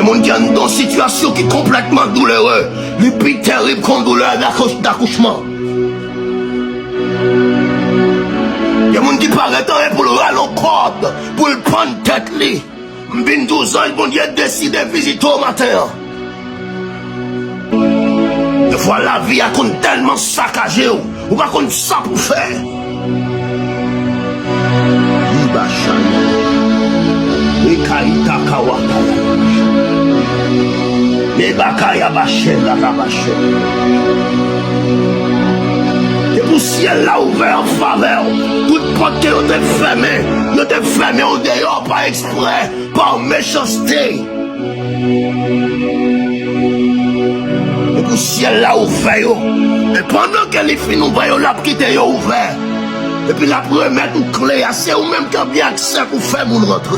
gens qui ont une situation qui est complètement douloureuse, les plus terribles qu'on douleur d'accouchement. Il y a des gens qui paraissent pour le râler au code, pour le prendre tête. M'vin 12 ans, bon Dieu décide de visiter au matin. Des fois la vie a tellement saccagé, ou pas qu'on ça pour faire. Et pour ciel là ouvert en faveur, toute porte qui est fermée au dehors par exprès, par méchanceté. Et pour ciel là ouvert, et pendant que les filles nous voyons la quitter ouvert, et puis la remettre une clé, c'est ou même qui a bien accès pour faire mon rentrer.